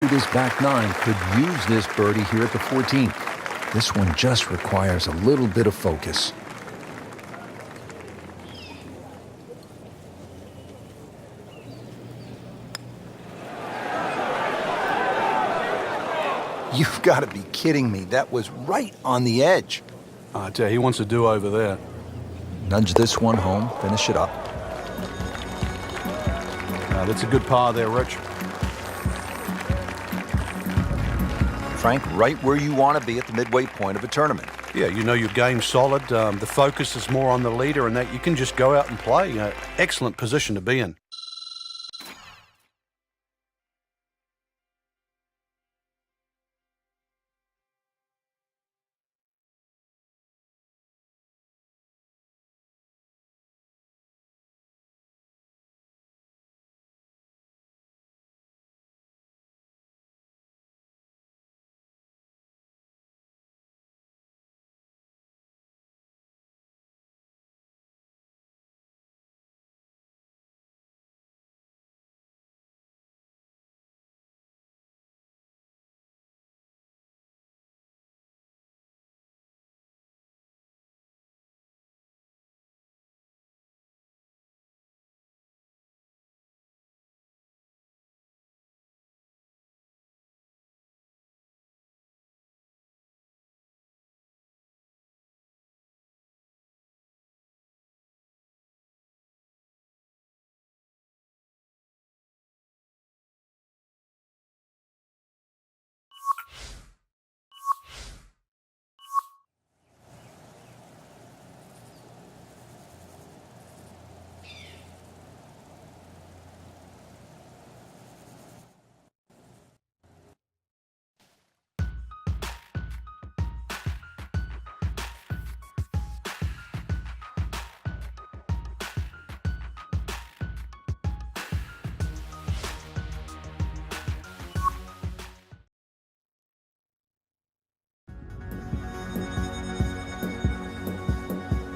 this back nine could use this birdie here at the 14th. This one just requires a little bit of focus. You've got to be kidding me. That was right on the edge. I tell you, he wants to do over there. Nudge this one home, finish it up. That's a good par there, Rich. Frank, right where you want to be at the midway point of a tournament. Yeah, you know your game's solid. The focus is more on the leader and that you can just go out and play. Excellent position to be in.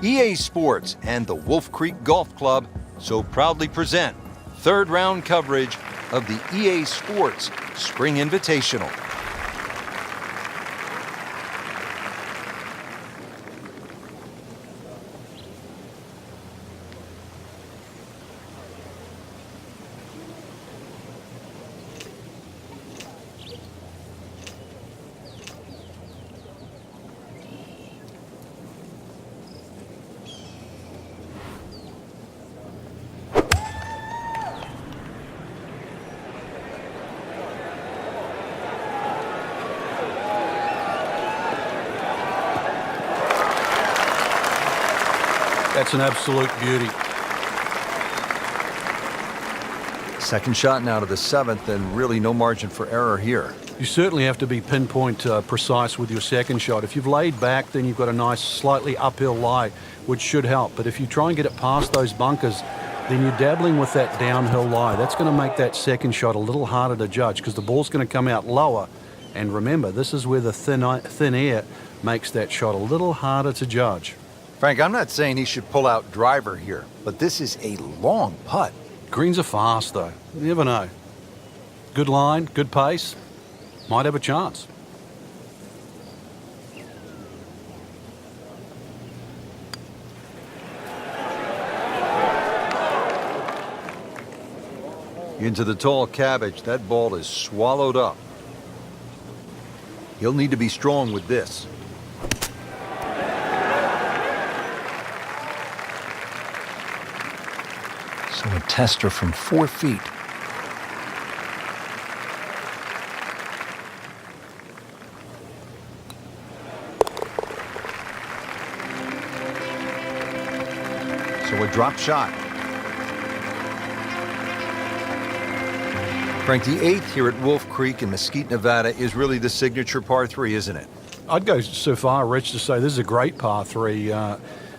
EA Sports and the Wolf Creek Golf Club so proudly present third round coverage of the EA Sports Spring Invitational. That's an absolute beauty. Second shot now to the 7th, and really no margin for error here. You certainly have to be pinpoint precise with your second shot. If you've laid back, then you've got a nice slightly uphill lie, which should help. But if you try and get it past those bunkers, then you're dabbling with that downhill lie. That's going to make that second shot a little harder to judge because the ball's going to come out lower. And remember, this is where the thin air makes that shot a little harder to judge. Frank, I'm not saying he should pull out driver here, but this is a long putt. Greens are fast, though. You never know. Good line, good pace. Might have a chance. Into the tall cabbage. That ball is swallowed up. He'll need to be strong with this. So a tester from 4 feet. So a drop shot. Frank, the 8th here at Wolf Creek in Mesquite, Nevada is really the signature par 3, isn't it? I'd go so far, Rich, to say this is a great par 3.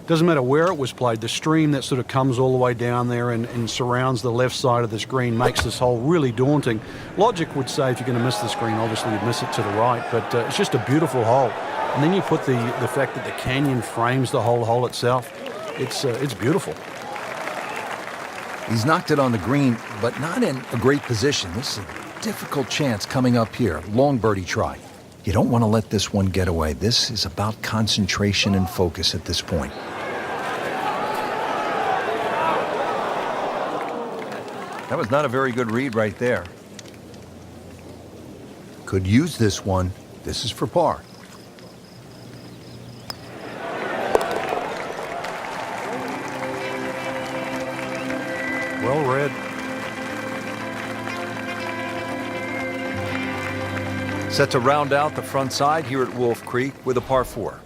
Doesn't matter where it was played. The stream that sort of comes all the way down there and surrounds the left side of this green makes this hole really daunting. Logic would say if you're going to miss this green, obviously you'd miss it to the right, but it's just a beautiful hole. And then you put the fact that the canyon frames the whole hole itself. It's beautiful. He's knocked it on the green, but not in a great position. This is a difficult chance coming up here. Long birdie try. You don't want to let this one get away. This is about concentration and focus at this point. That was not a very good read right there. Could use this one. This is for par. Well read. Set to round out the front side here at Wolf Creek with a par 4.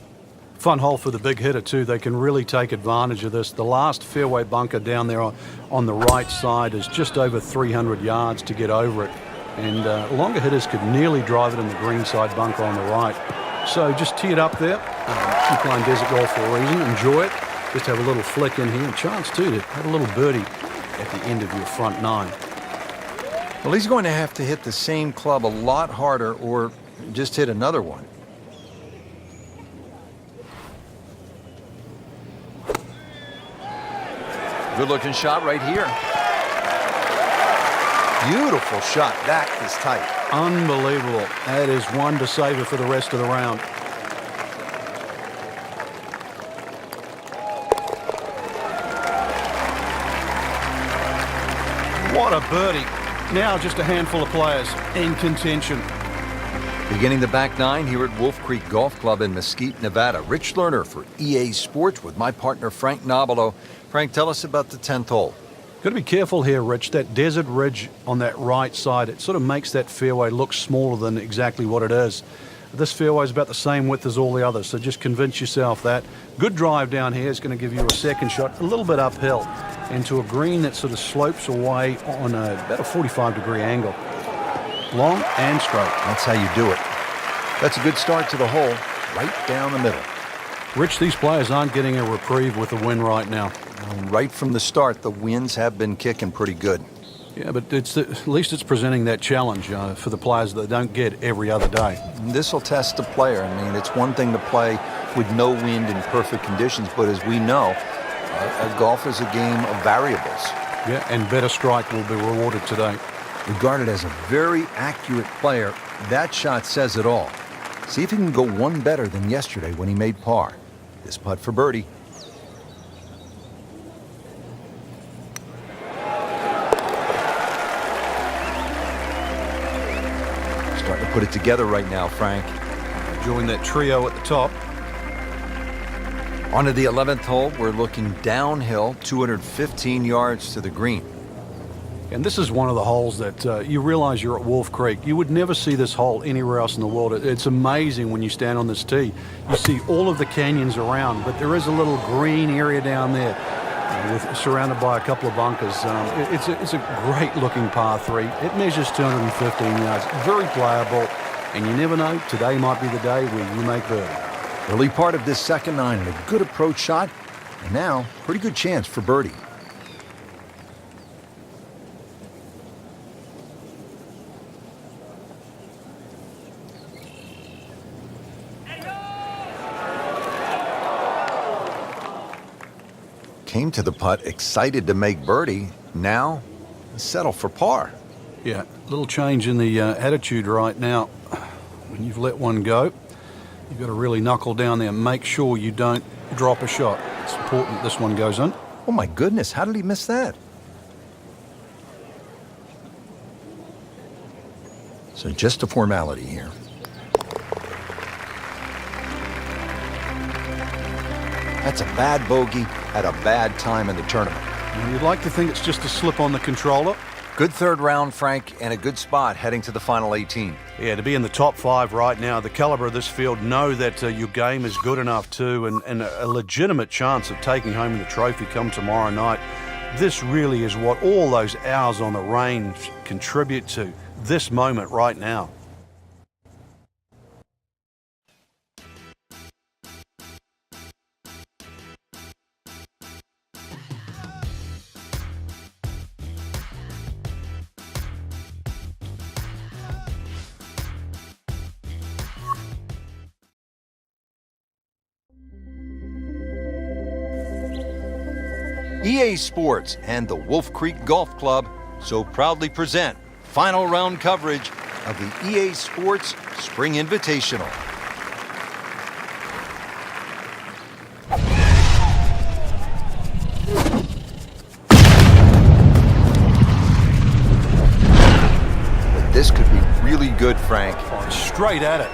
Fun hole for the big hitter too. They can really take advantage of this. The last fairway bunker down there on the right side is just over 300 yards to get over it. And longer hitters could nearly drive it in the green side bunker on the right. So just tee it up there. Keep playing desert golf for a reason. Enjoy it. Just have a little flick in here. And chance too to have a little birdie at the end of your front 9. Well, he's going to have to hit the same club a lot harder or just hit another one. Good looking shot right here. Beautiful shot. That is tight. Unbelievable. That is one to savor for the rest of the round. What a birdie. Now just a handful of players in contention. Beginning the back 9 here at Wolf Creek Golf Club in Mesquite, Nevada. Rich Lerner for EA Sports with my partner Frank Nobilo. Frank, tell us about the 10th hole. Got to be careful here, Rich. That desert ridge on that right side, it sort of makes that fairway look smaller than exactly what it is. This fairway is about the same width as all the others, so just convince yourself that. Good drive down here is going to give you a second shot, a little bit uphill, into a green that sort of slopes away on about a 45-degree angle. Long and straight. That's how you do it. That's a good start to the hole, right down the middle. Rich, these players aren't getting a reprieve with the win right now. Right from the start, the winds have been kicking pretty good. Yeah, but at least it's presenting that challenge for the players that don't get every other day. This will test the player. I mean, it's one thing to play with no wind in perfect conditions, but as we know, golf is a game of variables. Yeah, and better strike will be rewarded today. Regarded as a very accurate player, that shot says it all. See if he can go one better than yesterday when he made par. This putt for birdie. Starting to put it together right now, Frank. Enjoying that trio at the top. On to the 11th hole, we're looking downhill, 215 yards to the green. And this is one of the holes that you realize you're at Wolf Creek. You would never see this hole anywhere else in the world. It's amazing when you stand on this tee. You see all of the canyons around, but there is a little green area down there surrounded by a couple of bunkers. It's a great-looking par 3. It measures 215 yards, very playable, and you never know, today might be the day where you make birdie. Early part of this second 9 and a good approach shot, and now pretty good chance for birdie. Came to the putt excited to make birdie. Now settle for par. Yeah, a little change in the attitude right now. When you've let one go, you've got to really knuckle down there and make sure you don't drop a shot. It's important this one goes in. Oh my goodness, how did he miss that? So just a formality here. That's a bad bogey at a bad time in the tournament. And you'd like to think it's just a slip on the controller. Good third round, Frank, and a good spot heading to the final 18. Yeah, to be in the top 5 right now, the caliber of this field, know that your game is good enough too, and a legitimate chance of taking home the trophy come tomorrow night. This really is what all those hours on the range contribute to, this moment right now. EA Sports and the Wolf Creek Golf Club so proudly present final round coverage of the EA Sports Spring Invitational. But this could be really good, Frank. Oh, straight at it.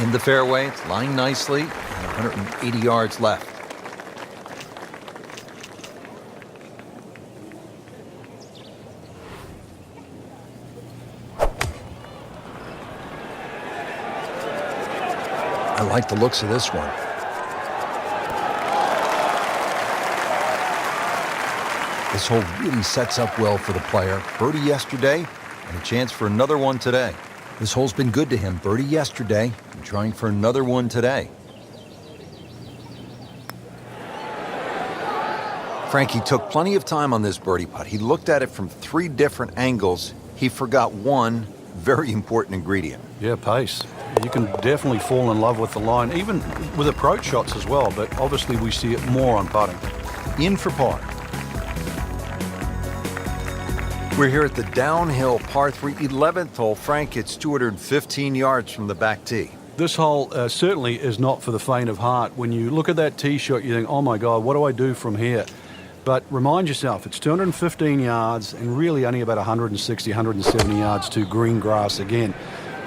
In the fairway, it's lying nicely, and 180 yards left. I like the looks of this one. This hole really sets up well for the player. Birdie yesterday, and a chance for another one today. This hole's been good to him. Birdie yesterday, and trying for another one today. Frankie took plenty of time on this birdie putt. He looked at it from 3 different angles. He forgot one very important ingredient. Yeah, pace. You can definitely fall in love with the line, even with approach shots as well, but obviously we see it more on putting. In for par. We're here at the downhill par 3 11th hole. Frank, it's 215 yards from the back tee. This hole certainly is not for the faint of heart. When you look at that tee shot, you think, oh my God, what do I do from here? But remind yourself, it's 215 yards and really only about 160, 170 yards to green grass again.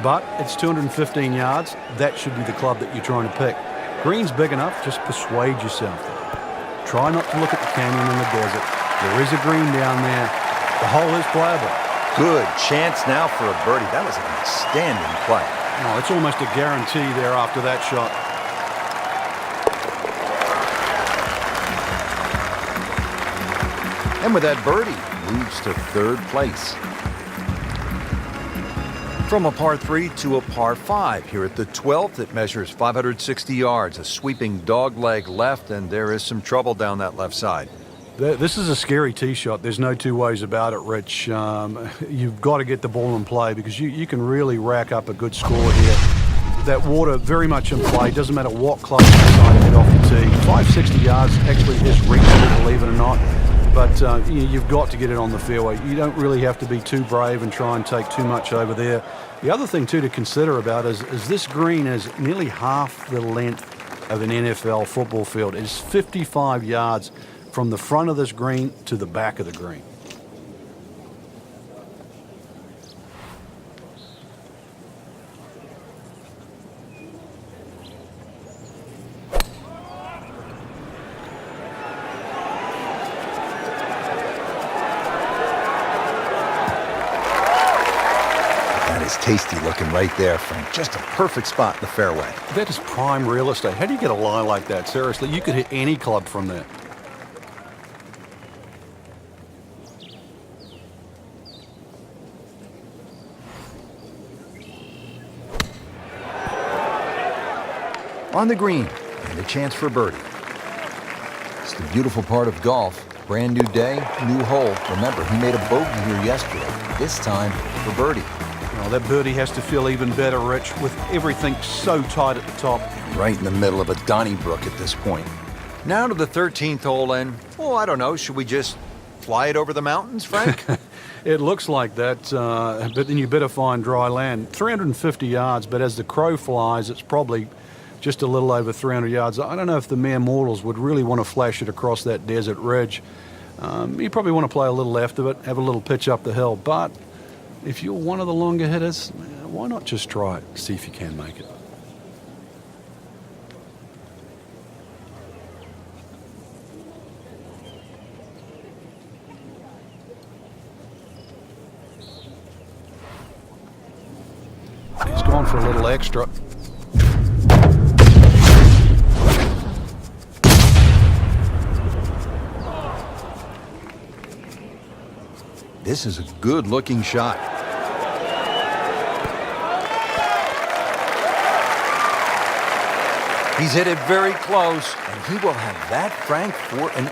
But it's 215 yards. That should be the club that you're trying to pick. Green's big enough, just persuade yourself. Try not to look at the canyon in the desert. There is a green down there. The hole is playable. Good chance now for a birdie. That was an outstanding play. Oh, it's almost a guarantee there after that shot. And with that birdie, moves to 3rd place. From a par 3 to a par 5. Here at the 12th, it measures 560 yards. A sweeping dogleg left, and there is some trouble down that left side. This is a scary tee shot. There's no two ways about it, Rich. You've got to get the ball in play because you can really rack up a good score here. That water very much in play. Doesn't matter what club you decide to hit off the tee. 560 yards actually is reachable, believe it or not. But you've got to get it on the fairway. You don't really have to be too brave and try and take too much over there. The other thing, too, to consider about is this green is nearly half the length of an NFL football field. It is 55 yards from the front of this green to the back of the green. That is tasty looking right there, Frank. Just a perfect spot in the fairway. That is prime real estate. How do you get a lie like that? Seriously, you could hit any club from there. On the green, and a chance for birdie. It's the beautiful part of golf. Brand new day, new hole. Remember, he made a bogey here yesterday. This time for birdie. Well, that birdie has to feel even better, Rich, with everything so tight at the top. Right in the middle of a Donnybrook at this point. Now to the 13th hole, and, well, I don't know, should we just fly it over the mountains, Frank? It looks like that, but then you better find dry land. 350 yards, but as the crow flies, it's probably just a little over 300 yards. I don't know if the mere mortals would really want to flash it across that desert ridge. You probably want to play a little left of it, have a little pitch up the hill, but if you're one of the longer hitters, why not just try it, see if you can make it. He's gone for a little extra. This is a good-looking shot. He's hit it very close, and he will have that, Frank, for an